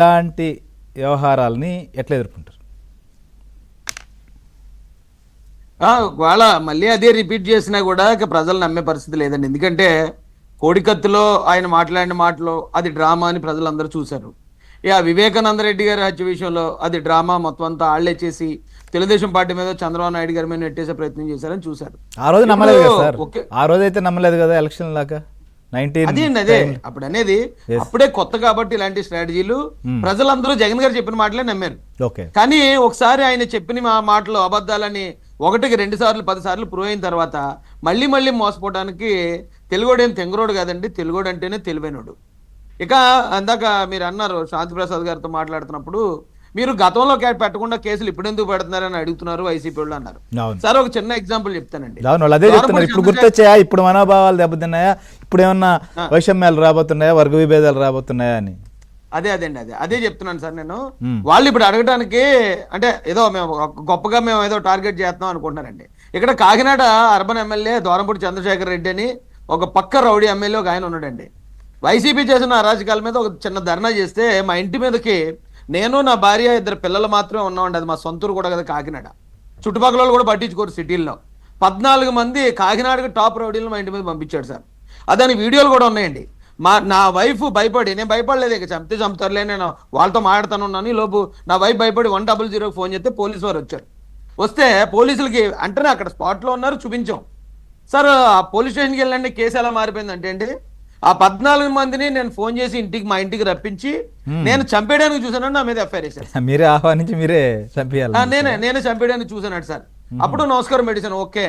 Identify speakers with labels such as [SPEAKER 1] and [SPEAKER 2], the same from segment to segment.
[SPEAKER 1] ఇలాంటి వ్యవహారాలని ఎట్లా ఎదుర్కొంటారు?
[SPEAKER 2] వాళ్ళ మళ్ళీ అదే రిపీట్ చేసినా కూడా ఇక ప్రజలు నమ్మే పరిస్థితి లేదండి. ఎందుకంటే కోడికత్తులో ఆయన మాట్లాడిన మాటలు అది డ్రామా అని ప్రజలందరూ చూశారు. ఇక వివేకానంద రెడ్డి గారి హత్య విషయంలో అది డ్రామా మొత్తం అంతా ఆళ్లే చేసి తెలుగుదేశం పార్టీ మీద చంద్రబాబు నాయుడు గారి మీద నెట్టేసే ప్రయత్నం చేశారని చూశారు.
[SPEAKER 1] ఆ రోజు నమ్మలేదు కదా సార్, ఆ రోజు అయితే నమ్మలేదు కదా ఎలక్షన్ లాగా.
[SPEAKER 2] అదే అప్పుడు అనేది అప్పుడే కొత్త కాబట్టి ఇలాంటి స్ట్రాటజీలు ప్రజలందరూ జగన్ గారు చెప్పిన మాటలే నమ్మారు. కానీ ఒకసారి ఆయన చెప్పిన మాటలు అబద్ధాలని 1కి 2 సార్లు 10 సార్లు ప్రూవ్ అయిన తర్వాత మళ్ళీ మళ్ళీ మోసపోవడానికి తెలుగోడు ఏం తెంగరోడు కాదండి, తెలుగోడు అంటేనే తెలివైనడు. ఇక అందాక మీరు అన్నారు శాంతి ప్రసాద్ గారితో మాట్లాడుతున్నప్పుడు, మీరు గతంలో పెట్టకుండా కేసులు ఇప్పుడు ఎందుకు పెడుతున్నారని అడుగుతున్నారు వైసీపీ వాళ్ళు అన్నారు. సార్ ఒక చిన్న ఎగ్జాంపుల్ చెప్తానండి.
[SPEAKER 1] ఇప్పుడు గుర్తొచ్చాయా, ఇప్పుడు మనోభావాలు దెబ్బతిన్నాయా, ఇప్పుడు ఏమన్నా వైషమ్యాలు రాబోతున్నాయా, వర్గ విభేదాలు రాబోతున్నాయా అని?
[SPEAKER 2] అదే చెప్తున్నాను సార్. నేను వాళ్ళు ఇప్పుడు అడగడానికి అంటే ఏదో మేము గొప్పగా మేము ఏదో టార్గెట్ చేస్తున్నాం అనుకుంటున్నారండి. ఇక్కడ కాకినాడ అర్బన్ ఎమ్మెల్యే దూరంపూడి చంద్రశేఖర్ రెడ్డి అని ఒక పక్క రౌడీ ఎమ్మెల్యే ఒక ఆయన ఉన్నాడండి. వైసీపీ చేసిన అరాజకాల మీద ఒక చిన్న ధర్నా చేస్తే మా ఇంటి మీదకి నేను నా భార్య 2 పిల్లలు మాత్రమే ఉన్నామండి. అది మా సొంతూరు కూడా కదా కాకినాడ. చుట్టుపక్కల వాళ్ళు కూడా పట్టించుకోరు సిటీల్లో. 14 మంది కాకినాడకి టాప్ రౌడీలు మా ఇంటి మీద పంపించాడు సార్. దాని వీడియోలు కూడా ఉన్నాయండి. నా వైఫ్ భయపడి, నేను భయపడలేదు, ఇక చంపితే చంపుతారులే, నేను వాళ్ళతో మాట్లాడుతాను ఉన్నాను. ఈ లోపు నా వైఫ్ భయపడి 100 ఫోన్ చేస్తే పోలీసు వారు వచ్చారు. వస్తే పోలీసులకి అంటేనే అక్కడ స్పాట్లో ఉన్నారు, చూపించాం. సార్ ఆ పోలీస్ స్టేషన్కి వెళ్ళండి, కేసు ఎలా మారిపోయిందంటే అండి, ఆ 14 మందిని నేను ఫోన్ చేసి మా ఇంటికి రప్పించి నేను చంపేయడానికి చూసానని నా మీద ఎఫ్ఐఆర్ వేశారు.
[SPEAKER 1] మీరే ఆహ్వానించి మీరే చంపేయాలి,
[SPEAKER 2] నేనే చంపేయడానికి చూసాను సార్. అప్పుడు నమస్కారం పెట్టేశాను. ఓకే,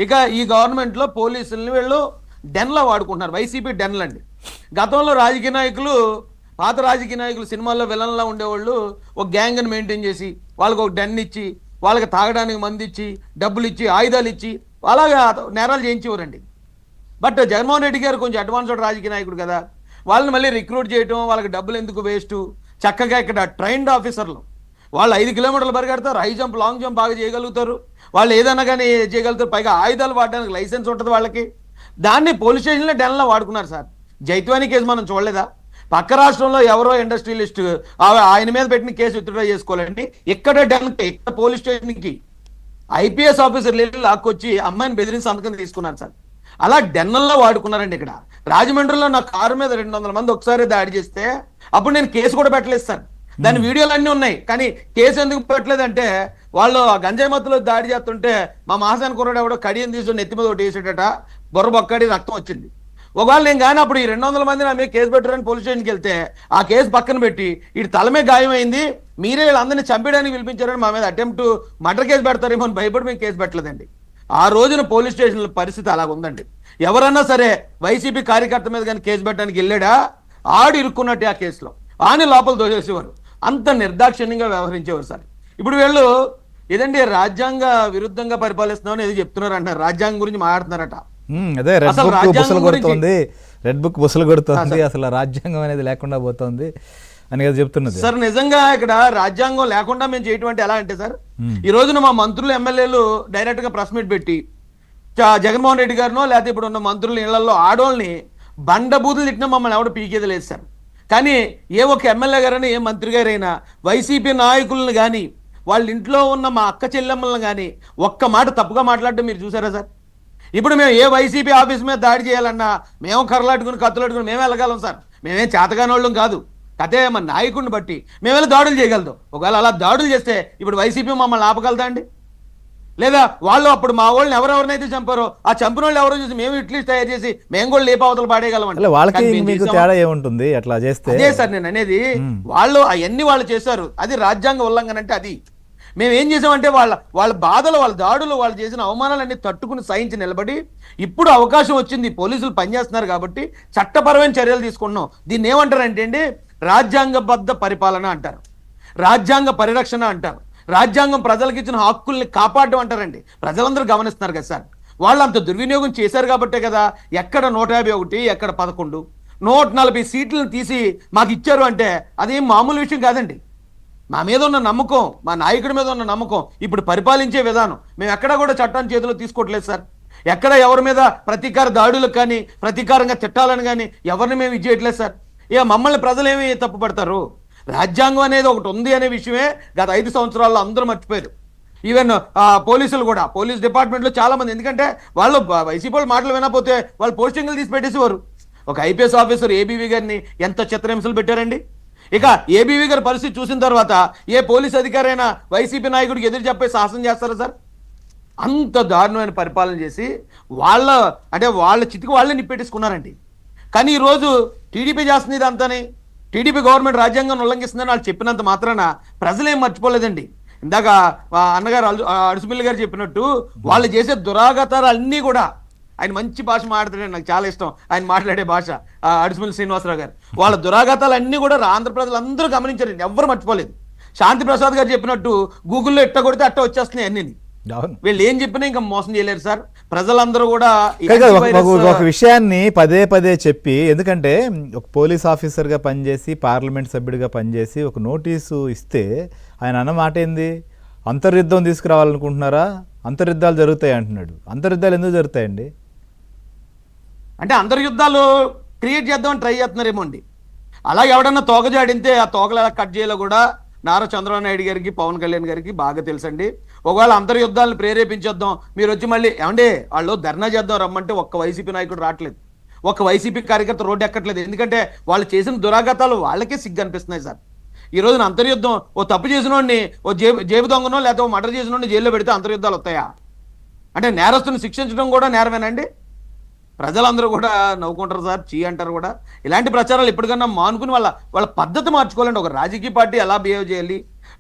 [SPEAKER 2] ఇక ఈ గవర్నమెంట్ లో పోలీసుల్ని వీళ్ళు డెన్లా వాడుకుంటున్నారు, వైసీపీ డెన్లు అండి. గతంలో రాజకీయ నాయకులు, పాత రాజకీయ నాయకులు సినిమాల్లో విలన్లా ఉండేవాళ్ళు ఒక గ్యాంగ్ని మెయింటైన్ చేసి వాళ్ళకి ఒక డెన్ ఇచ్చి వాళ్ళకి తాగడానికి మంది ఇచ్చి డబ్బులు ఇచ్చి ఆయుధాలు ఇచ్చి అలాగా నేరాలు చేయించేవారండి. బట్ జగన్మోహన్ రెడ్డి గారు కొంచెం అడ్వాన్స్డ్ రాజకీయ నాయకుడు కదా, వాళ్ళని మళ్ళీ రిక్రూట్ చేయటం, వాళ్ళకి డబ్బులు ఎందుకు వేస్ట్, చక్కగా ఇక్కడ ట్రైన్డ్ ఆఫీసర్లు వాళ్ళు 5 కిలోమీటర్లు పరిగెడతారు, హై జంప్ లాంగ్ జంప్ బాగా చేయగలుగుతారు, వాళ్ళు ఏదైనా కానీ చేయగలుగుతారు, పైగా ఆయుధాలు వాడడానికి లైసెన్స్ ఉంటుంది వాళ్ళకి. దాన్ని పోలీస్ స్టేషన్లో డెన్లో వాడుకున్నారు సార్. జైత్వాని కేసు మనం చూడలేదా? పక్క రాష్ట్రంలో ఎవరో ఇండస్ట్రియలిస్ట్ ఆయన మీద పెట్టిన కేసు విత్డ్రా చేసుకోవాలండి. ఇక్కడ డెన్కి, ఇక్కడ పోలీస్ స్టేషన్కి ఐపీఎస్ ఆఫీసర్లు వెళ్ళి లాక్కొచ్చి అమ్మాయిని బెదిరించి సంతకం తీసుకున్నారు సార్. అలా డెన్నల్లో వాడుకున్నారండి. ఇక్కడ రాజమండ్రిలో నా కారు మీద 200 మంది ఒకసారి దాడి చేస్తే అప్పుడు నేను కేసు కూడా పెట్టలేదు సార్. దాని వీడియోలు అన్నీ ఉన్నాయి. కానీ కేసు ఎందుకు పెట్టలేదంటే వాళ్ళు గంజాయి మత్తులో దాడి చేస్తుంటే మా మాసాని కుర్రాడు ఎవడో కడియం తీసుకుని నెత్తి మీద ఒకటి వేసేటట, బొర్ర బొక్కడి రక్తం వచ్చింది. ఒకవేళ నేను కానీ అప్పుడు ఈ 200 మంది నా మీద కేసు పెట్టారని పోలీస్ స్టేషన్కి వెళ్తే ఆ కేసు పక్కన పెట్టి ఇటు తలమే గాయమైంది, మీరే వీళ్ళందరినీ చంపేయడానికి పిలిపించారని మా మీద అటెంప్ట్ మర్డర్ కేసు పెడతారేమో అని భయపడి మేము కేసు పెట్టలేదండి. ఆ రోజున పోలీస్ స్టేషన్ల పరిస్థితి అలాగ ఉందండి. ఎవరన్నా సరే వైసీపీ కార్యకర్త మీద కానీ కేసు పెట్టడానికి వెళ్ళాడా ఆడు ఇరుక్కున్నట్టు ఆ కేసులో ఆని లోపల దోచేసేవారు. అంత నిర్దాక్షిణ్యంగా వ్యవహరించేవారు సార్. ఇప్పుడు వీళ్ళు ఏదండి రాజ్యాంగ విరుద్ధంగా పరిపాలిస్తున్నామని ఏదో చెప్తున్నారు అంటారు, రాజ్యాంగం గురించి మాట్లాడుతున్నారట.
[SPEAKER 1] అదే రెడ్ బుక్ బుసలు కొడుతుంది, అసలు రాజ్యాంగం అనేది లేకుండా పోతుంది అని చెప్తున్నది
[SPEAKER 2] సార్. నిజంగా ఇక్కడ రాజ్యాంగం లేకుండా మేము చేయటం అంటే ఎలా అంటే సార్, ఈ రోజున మా మంత్రులు ఎమ్మెల్యేలు డైరెక్ట్ గా ప్రెస్ మీట్ పెట్టి జగన్మోహన్ రెడ్డి గారినో లేకపోతే ఇప్పుడు ఉన్న మంత్రుల ఇళ్లలో ఆడోళ్ళని బండబూతులు తిట్టినా మమ్మల్ని ఎవడో పీకేది లేదు సార్. కానీ ఏ ఒక ఎమ్మెల్యే గారైనా ఏ మంత్రి గారైనా వైసీపీ నాయకులను కానీ వాళ్ళ ఇంట్లో ఉన్న మా అక్క చెల్లెమ్మలను కానీ ఒక్క మాట తప్పుగా మాట్లాడటం మీరు చూసారా సార్? ఇప్పుడు మేము ఏ వైసీపీ ఆఫీస్ మీద దాడి చేయాలన్నా మేము కర్రలాట్టుకుని కత్తులాట్టుకుని మేము వెళ్ళగలం సార్. మేమేం చేతగాని వాళ్ళం కాదు. కథే మన నాయకుడిని బట్టి మేము వెళ్ళి దాడులు చేయగలుగుతాం. ఒకవేళ అలా దాడులు చేస్తే ఇప్పుడు వైసీపీ మమ్మల్ని ఆపగలుగుతా అండి? లేదా వాళ్ళు అప్పుడు మా వాళ్ళని ఎవరెవరినైతే చంపారో ఆ చంపిన వాళ్ళు ఎవరో చూసి మేము ఇట్లీస్ట్ తయారు చేసి మేము కూడా లేపావతలు పాడేయగలమండి. అదే సార్ నేను అనేది. వాళ్ళు అవన్నీ వాళ్ళు చేశారు, అది రాజ్యాంగ ఉల్లంఘన అంటే అది. మేము ఏం చేసామంటే వాళ్ళ బాధలు, వాళ్ళ దాడులు, వాళ్ళు చేసిన అవమానాలన్నీ తట్టుకుని సహించి నిలబడి ఇప్పుడు అవకాశం వచ్చింది, పోలీసులు పనిచేస్తున్నారు కాబట్టి చట్టపరమైన చర్యలు తీసుకుంటున్నాం. దీన్ని ఏమంటారంటే అండి రాజ్యాంగబద్ధ పరిపాలన అంటారు, రాజ్యాంగ పరిరక్షణ అంటారు, రాజ్యాంగం ప్రజలకు ఇచ్చిన హక్కుల్ని కాపాడడం అంటారండి. ప్రజలందరూ గమనిస్తున్నారు కదా సార్. వాళ్ళు అంత దుర్వినియోగం చేశారు కాబట్టే కదా ఎక్కడ 151 ఎక్కడ 11 140 సీట్లను తీసి మాకు ఇచ్చారు అంటే అదేం మామూలు విషయం కాదండి. మా మీద ఉన్న నమ్మకం, మా నాయకుడి మీద ఉన్న నమ్మకం, ఇప్పుడు పరిపాలించే విధానం మేము ఎక్కడా కూడా చట్టాన్ని చేతిలో తీసుకోవట్లేదు సార్. ఎక్కడ ఎవరి మీద ప్రతీకార దాడులకు కానీ ప్రతీకారంగా తిట్టాలని కానీ ఎవరిని మేము ఇచ్చేయట్లేదు సార్. ఇక మమ్మల్ని ప్రజలు ఏమి తప్పు పడతారు? రాజ్యాంగం అనేది ఒకటి ఉంది అనే విషయమే గత 5 సంవత్సరాల్లో అందరూ మర్చిపోయారు. ఈవెన్ పోలీసులు కూడా, పోలీస్ డిపార్ట్మెంట్లో చాలా మంది, ఎందుకంటే వాళ్ళు వైసీపీ వాళ్ళు మాటలు వినకపోతే వాళ్ళు పోస్టింగ్లు తీసి పెట్టేసేవారు. ఒక ఐపీఎస్ ఆఫీసర్ ఏబీవీ గారిని ఎంత చిత్రహింసలు పెట్టారండి. ఇక ఏబీవీ గారి పరిస్థితి చూసిన తర్వాత ఏ పోలీస్ అధికారైనా వైసీపీ నాయకుడికి ఎదురు చెప్పే సాహసం చేస్తారా సార్? అంత దారుణమైన పరిపాలన చేసి వాళ్ళ చితికి వాళ్ళే నిప్పెట్టేసుకున్నారండి. కానీ ఈరోజు టీడీపీ చేస్తుంది ఇదంతానే, టీడీపీ గవర్నమెంట్ రాజ్యాంగం ఉల్లంఘిస్తుందని వాళ్ళు చెప్పినంత మాత్రాన ప్రజలేం మర్చిపోలేదండి. ఇందాక అన్నగారు అడుసుమిల్లి గారు చెప్పినట్టు వాళ్ళు చేసే దురాగతాలు అన్నీ కూడా, ఆయన మంచి భాష మాట్లాడతాడు, నాకు చాలా ఇష్టం ఆయన మాట్లాడే భాష, అడుసుమిల్లి శ్రీనివాసరావు గారు. వాళ్ళ దురాగతాలు అన్నీ కూడా ఆంధ్ర ప్రజలు అందరూ గమనించారండి, ఎవ్వరు మర్చిపోలేదు. శాంతి ప్రసాద్ గారు చెప్పినట్టు గూగుల్లో ఎట్ట కొడితే అట్ట వచ్చేస్తున్నాయి అన్నీ. వీళ్ళు ఏం చెప్పినా ఇంకా మోసం చేయలేరు సార్. ప్రజలందరూ కూడా
[SPEAKER 1] ఒక విషయాన్ని పదే పదే చెప్పి, ఎందుకంటే ఒక పోలీస్ ఆఫీసర్గా పనిచేసి పార్లమెంట్ సభ్యుడిగా పనిచేసి ఒక నోటీసు ఇస్తే ఆయన అన్న మాట ఏంది, అంతర్యుద్ధం తీసుకురావాలనుకుంటున్నారా, అంతర్యుద్ధాలు జరుగుతాయి అంటున్నాడు. అంతర్యుద్ధాలు ఎందుకు జరుగుతాయండి?
[SPEAKER 2] అంటే అంతర్యుద్ధాలు క్రియేట్ చేద్దామని ట్రై చేస్తున్నారేమో అండి. అలాగే ఎవడన్నా తోక జాడింతే ఆ తోకలు ఎలా కట్ చేయాలో కూడా నారా చంద్రబాబు నాయుడు గారికి, పవన్ కళ్యాణ్ గారికి బాగా తెలుసండి. ఒకవేళ అంతర్యుద్ధాలను ప్రేరేపించేద్దాం, మీరు వచ్చి మళ్ళీ ఏమంటే వాళ్ళు ధర్నా చేద్దాం రమ్మంటే ఒక్క వైసీపీ నాయకుడు రావట్లేదు, ఒక్క వైసీపీ కార్యకర్త రోడ్డు ఎక్కట్లేదు. ఎందుకంటే వాళ్ళు చేసిన దురాగతాలు వాళ్ళకే సిగ్గు అనిపిస్తున్నాయి సార్. ఈ రోజున అంతర్యుద్ధం, ఓ తప్పు చేసిన వాడిని, ఓ జేబు దొంగనో లేకపోతే మర్డర్ చేసిన వాడిని జైల్లో పెడితే అంతర్యుద్ధాలు వస్తాయా? అంటే నేరస్తుని శిక్షించడం కూడా నేరమేనండి. ప్రజలందరూ కూడా నవ్వుకుంటారు సార్, చీ అంటారు కూడా. ఇలాంటి ప్రచారాలు ఎప్పటికన్నా మానుకుని వాళ్ళ పద్ధతి మార్చుకోవాలండి. ఒక రాజకీయ పార్టీ ఎలా బిహేవ్ చేయాలి,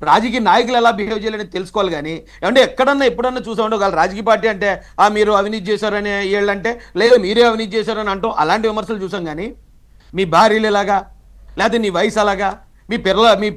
[SPEAKER 2] రాజకీయ నాయకులు ఎలా బిహేవ్ చేయాలని తెలుసుకోవాలి. కానీ ఏమంటే ఎప్పుడన్నా చూసామంటే ఒక రాజకీయ పార్టీ అంటే మీరు అవినీతి చేశారని వీళ్ళంటే, లేదు మీరే అవినీతి చేశారని అంటాం, అలాంటి విమర్శలు చూసాం. కానీ మీ భార్యలు ఎలాగా, లేకపోతే నీ వయసు అలాగా, మీ